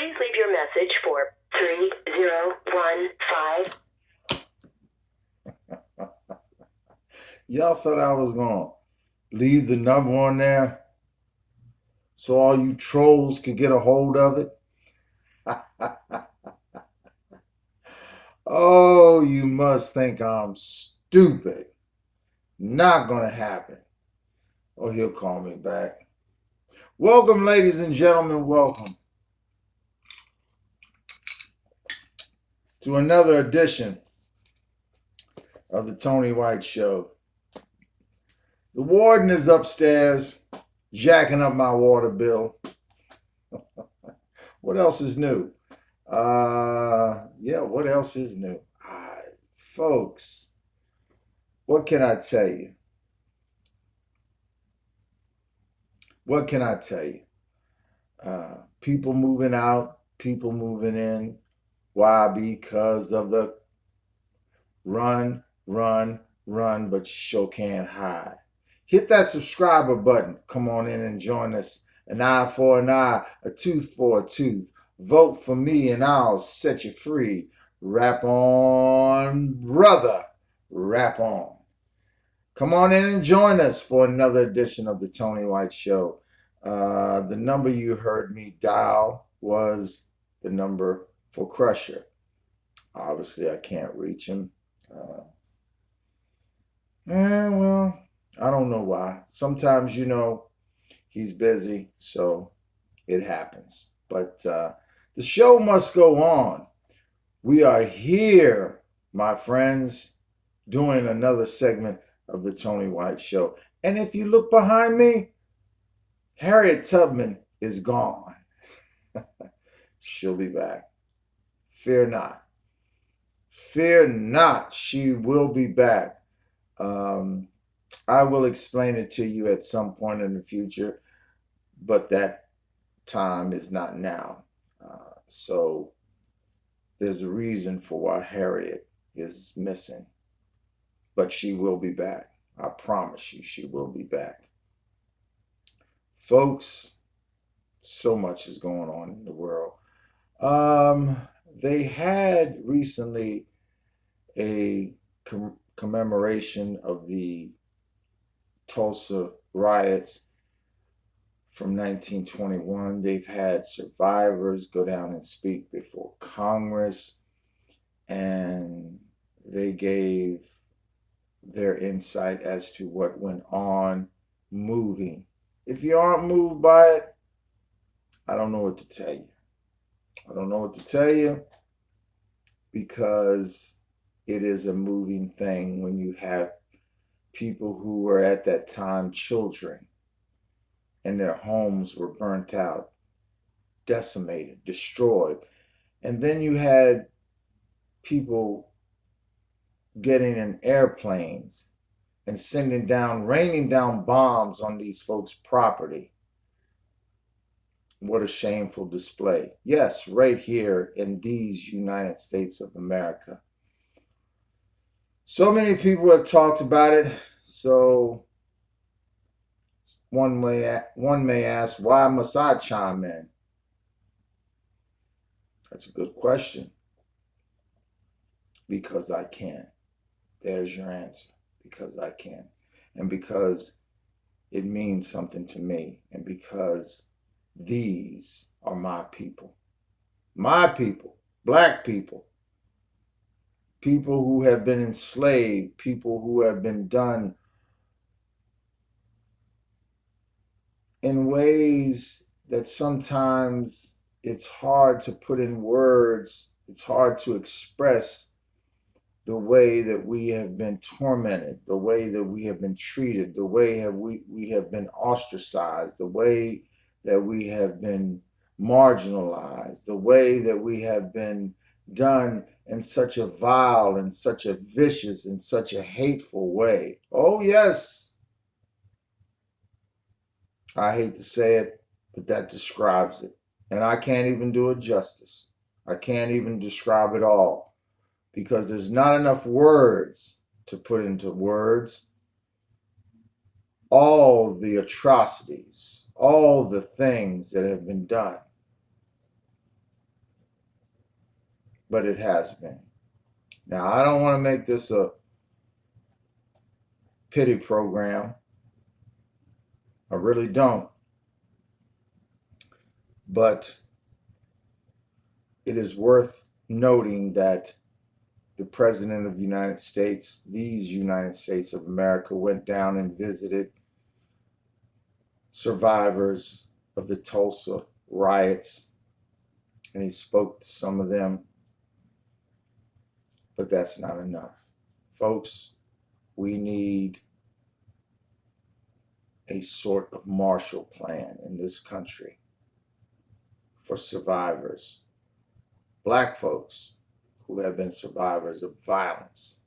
Please leave your message for 3015. Y'all thought I was going to leave the number on there so all you trolls could get a hold of it? Oh, you must think I'm stupid. Not going to happen. Oh, he'll call me back. Welcome, ladies and gentlemen. Welcome to another edition of the Tony White Show. The warden is upstairs jacking up my water bill. What else is new? What else is new? Folks, what can I tell you? What can I tell you? People moving out, people moving in. Why? Because of the run, but you sure can't hide. Hit that subscriber button. Come on in and join us. An eye for an eye, a tooth for a tooth. Vote for me and I'll set you free. Rap on, brother. Rap on. Come on in and join us for another edition of the Tony White Show. The number you heard me dial was the number for Crusher. Obviously, I can't reach him. I don't know why. Sometimes, he's busy, so it happens. But the show must go on. We are here, my friends, doing another segment of the Tony White Show. And if you look behind me, Harriet Tubman is gone. She'll be back. Fear not. Fear not. She will be back. I will explain it to you at some point in the future, but that time is not now. So there's a reason for why Harriet is missing, but she will be back. I promise you, she will be back. Folks, so much is going on in the world. They had recently a commemoration of the Tulsa riots from 1921. They've had survivors go down and speak before Congress, and they gave their insight as to what went on. Moving. If you aren't moved by it, I don't know what to tell you. I don't know what to tell you, because it is a moving thing when you have people who were at that time children and their homes were burnt out, decimated, destroyed. And then you had people getting in airplanes and raining down bombs on these folks' property. What a shameful display. Yes, right here in these United States of America. So many people have talked about it. So one may ask, why must I chime in? That's a good question. Because I can. There's your answer. Because I can. And because it means something to me. And because these are my people. My people. Black people. People who have been enslaved. People who have been done in ways that sometimes it's hard to put in words. It's hard to express the way that we have been tormented, the way that we have been treated, the way we have been ostracized, the way that we have been marginalized, the way that we have been done in such a vile and such a vicious and such a hateful way. Oh, yes. I hate to say it, but that describes it. And I can't even do it justice. I can't even describe it all, because there's not enough words to put into words all the atrocities, all the things that have been done. but it has been. Now, I don't want to make this a pity program. I really don't. But it is worth noting that the President of the United States, these United States of America, went down and visited survivors of the Tulsa riots, and he spoke to some of them. But that's not enough. Folks, we need a sort of Marshall Plan in this country for survivors, Black folks who have been survivors of violence.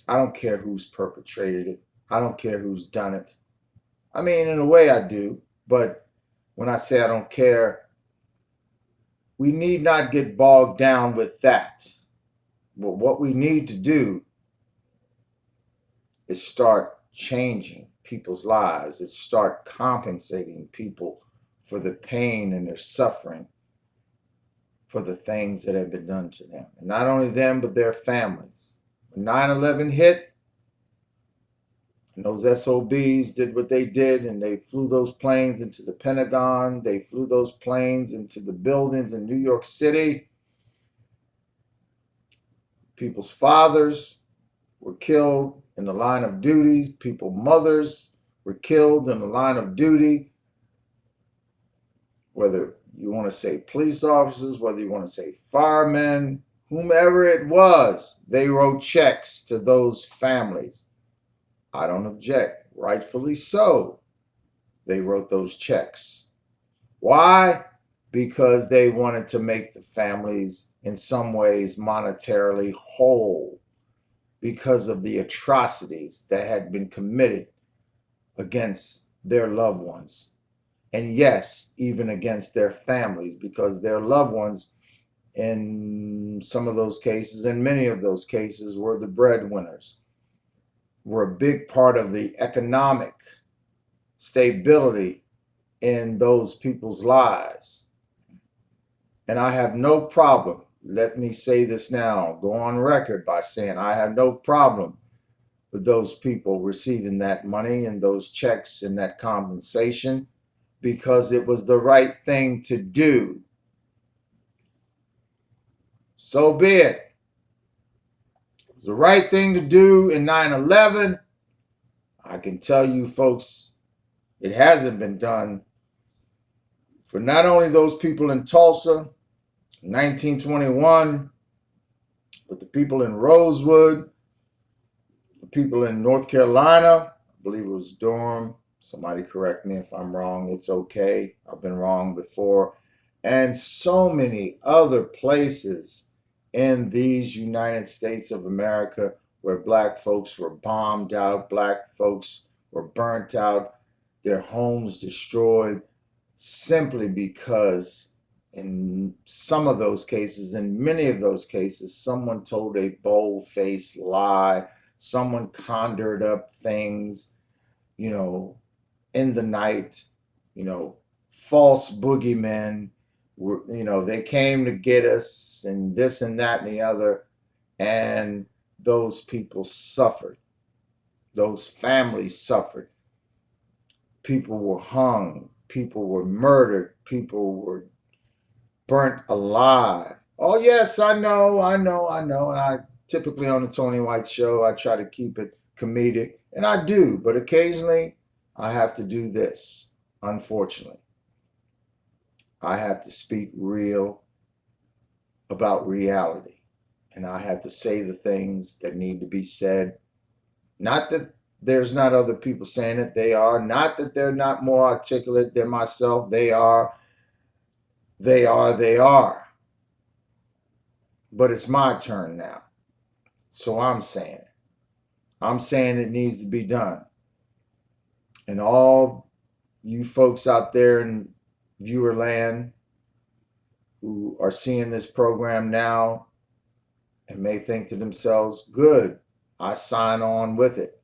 I don't care who's perpetrated it. I don't care who's done it. I mean, in a way I do, but when I say I don't care, we need not get bogged down with that. But what we need to do is start changing people's lives. It's start compensating people for the pain and their suffering for the things that have been done to them. And not only them, but their families. When 9/11 hit, and those SOBs did what they did, and they flew those planes into the Pentagon, they flew those planes into the buildings in New York City. People's fathers were killed in the line of duties. People's mothers were killed in the line of duty. Whether you want to say police officers, whether you want to say firemen, whomever it was, they wrote checks to those families. I don't object. Rightfully so. They wrote those checks. Why? Because they wanted to make the families in some ways monetarily whole because of the atrocities that had been committed against their loved ones. And yes, even against their families, because their loved ones, in some of those cases, in many of those cases, were the breadwinners, were a big part of the economic stability in those people's lives. And I have no problem, let me say this now, go on record by saying I have no problem with those people receiving that money and those checks and that compensation, because it was the right thing to do. So be it. It was the right thing to do in 9/11. I can tell you folks, it hasn't been done for not only those people in Tulsa in 1921, but the people in Rosewood, the people in North Carolina, I believe it was Durham. Somebody correct me if I'm wrong. It's okay. I've been wrong before. And so many other places in these United States of America where Black folks were bombed out, Black folks were burnt out, their homes destroyed, simply because in some of those cases, in many of those cases, someone told a bold-faced lie, someone conjured up things, in the night, false boogeymen were, they came to get us and this and that and the other. And those people suffered. Those families suffered. People were hung. People were murdered. People were burnt alive. Oh, yes, I know. And I typically on the Tony White Show, I try to keep it comedic. And I do. But occasionally, I have to do this, unfortunately. I have to speak real about reality. And I have to say the things that need to be said. Not that there's not other people saying it. They are. Not that they're not more articulate than myself. They are. They are. But it's my turn now. So I'm saying it. I'm saying it needs to be done. And all you folks out there in viewer land who are seeing this program now and may think to themselves, good, I sign on with it.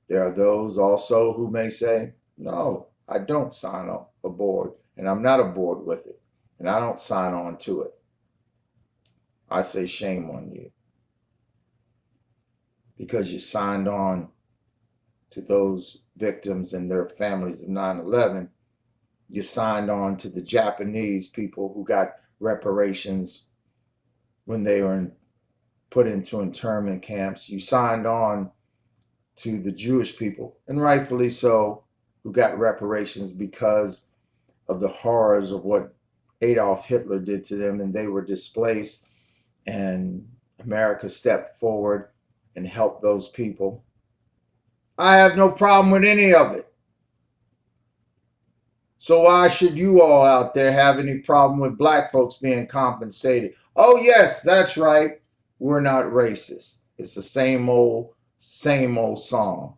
There are those also who may say, no, I don't sign on aboard, and I'm not aboard with it. and I don't sign on to it. I say shame on you, because you signed on to those victims and their families of 9/11. You signed on to the Japanese people who got reparations when they were put into internment camps. You signed on to the Jewish people, and rightfully so, who got reparations because of the horrors of what Adolf Hitler did to them, and they were displaced, and America stepped forward and helped those people. I have no problem with any of it. So why should you all out there have any problem with black folks being compensated? Oh yes, that's right. We're not racist. It's the same old song.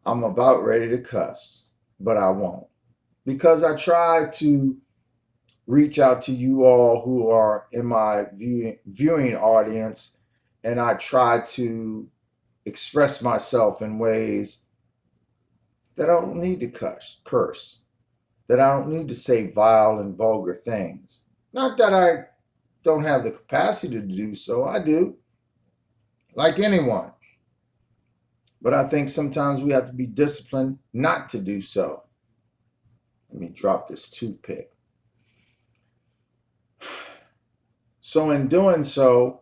I'm about ready to cuss, but I won't, because I try to reach out to you all who are in my viewing audience, and I try to express myself in ways that I don't need to curse, that I don't need to say vile and vulgar things. Not that I don't have the capacity to do so, I do, like anyone. But I think sometimes we have to be disciplined not to do so. Let me drop this toothpick. So in doing so,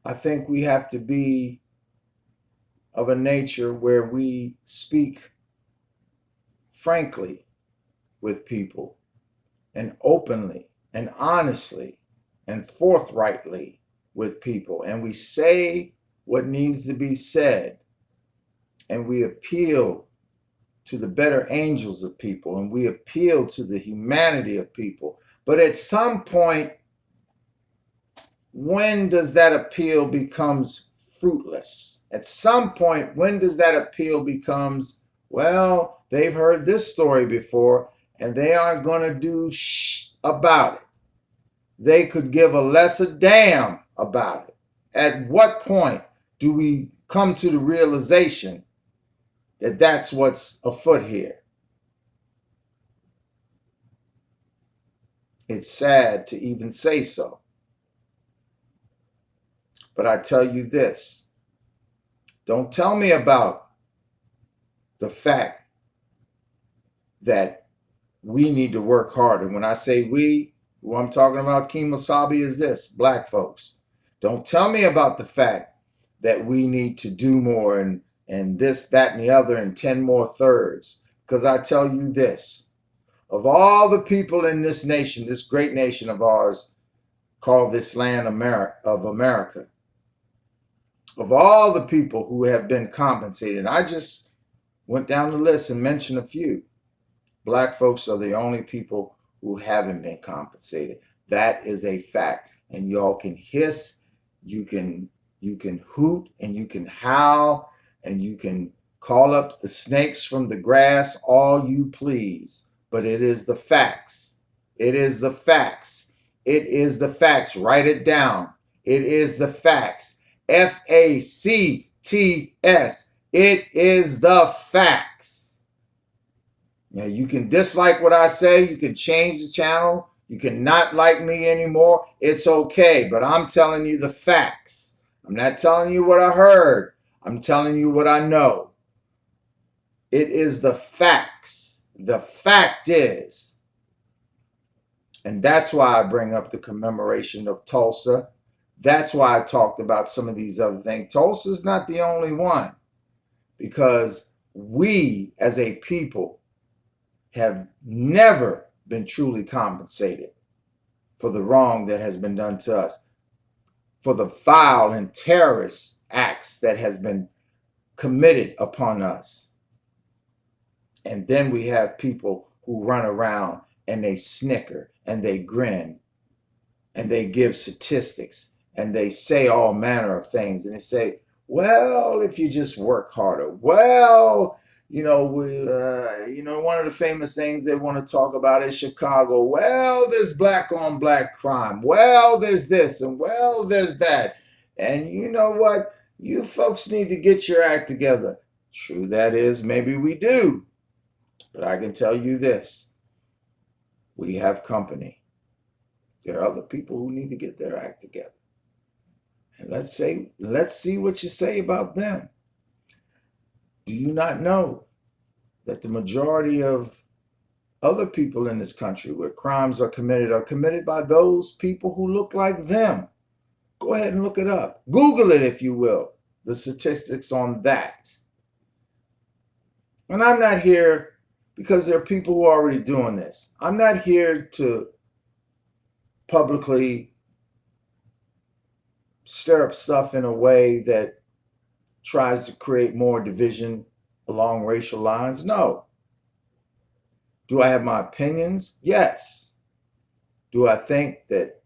I think we have to be of a nature where we speak frankly with people, and openly and honestly and forthrightly with people, and we say what needs to be said, and we appeal to the better angels of people, and we appeal to the humanity of people. But at some point, when does that appeal becomes fruitless? At some point, when does that appeal becomes, well, they've heard this story before and they aren't going to do about it. They could give a lesser damn about it. At what point do we come to the realization that that's what's afoot here? It's sad to even say so. But I tell you this, don't tell me about the fact that we need to work harder. When I say we, who I'm talking about, Kemosabe, is this, black folks. Don't tell me about the fact that we need to do more and this, that, and the other, and 10 more thirds. Because I tell you this, of all the people in this nation, this great nation of ours, called this land of America, of all the people who have been compensated, I just went down the list and mentioned a few. Black folks are the only people who haven't been compensated. That is a fact. And y'all can hiss, you can hoot, and you can howl, and you can call up the snakes from the grass all you please. But it is the facts. It is the facts. It is the facts. Write it down. It is the facts. FACTS. It is the facts. Now, you can dislike what I say. You can change the channel. You can not like me anymore. It's okay. But I'm telling you the facts. I'm not telling you what I heard. I'm telling you what I know. It is the facts. The fact is. And that's why I bring up the commemoration of Tulsa. That's why I talked about some of these other things. Tulsa's not the only one, because we as a people have never been truly compensated for the wrong that has been done to us, for the vile and terrorist acts that has been committed upon us. And then we have people who run around and they snicker and they grin and they give statistics and they say all manner of things, and they say, well, if you just work harder, well, one of the famous things they want to talk about is Chicago. Well, there's black on black crime. Well, there's this, and well, there's that. And you know what? You folks need to get your act together. True that is, maybe we do. But I can tell you this. We have company. There are other people who need to get their act together. And let's see what you say about them. Do you not know that the majority of other people in this country where crimes are committed by those people who look like them? Go ahead and look it up. Google it, if you will, the statistics on that. And I'm not here because there are people who are already doing this. I'm not here to publicly stir up stuff in a way that tries to create more division along racial lines. No. Do I have my opinions? Yes. Do I think that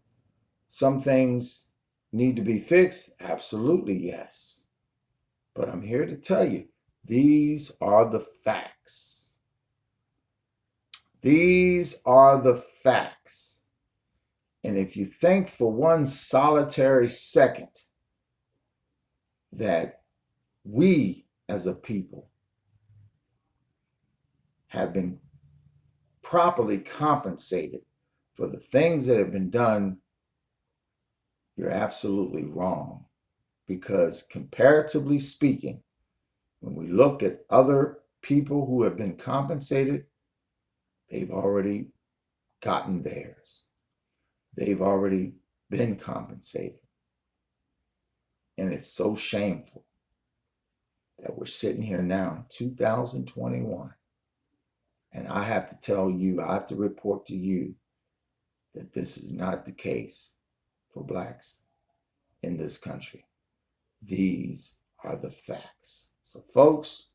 some things need to be fixed? Absolutely, yes. But I'm here to tell you, these are the facts. These are the facts. And if you think for one solitary second that we as a people have been properly compensated for the things that have been done, you're absolutely wrong. Because comparatively speaking, when we look at other people who have been compensated, they've already gotten theirs. They've already been compensated. And it's so shameful that we're sitting here now in 2021. And I have to tell you, I have to report to you that this is not the case for blacks in this country. These are the facts. So folks,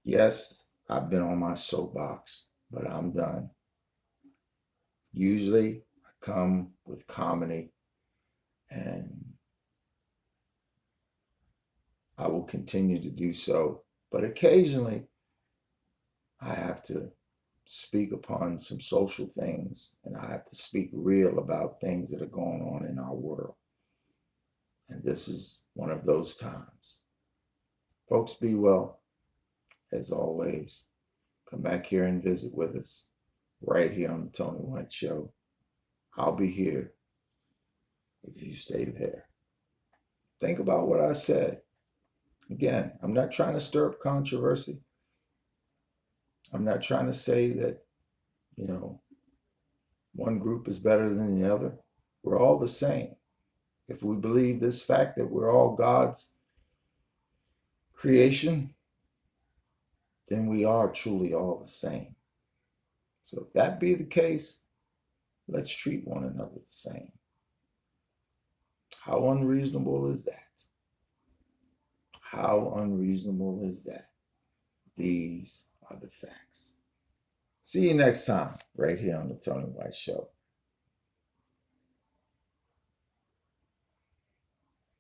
yes, I've been on my soapbox, but I'm done. Usually I come with comedy, and I will continue to do so. But occasionally I have to speak upon some social things, and I have to speak real about things that are going on in our world. And this is one of those times. Folks, be well. As always, come back here and visit with us right here on the Tony White Show. I'll be here if you stay there. Think about what I said. Again, I'm not trying to stir up controversy. I'm not trying to say that, one group is better than the other. We're all the same. If we believe this fact that we're all God's creation, then we are truly all the same. So if that be the case, let's treat one another the same. How unreasonable is that? How unreasonable is that? These are the facts. See you next time, right here on the Tony White Show.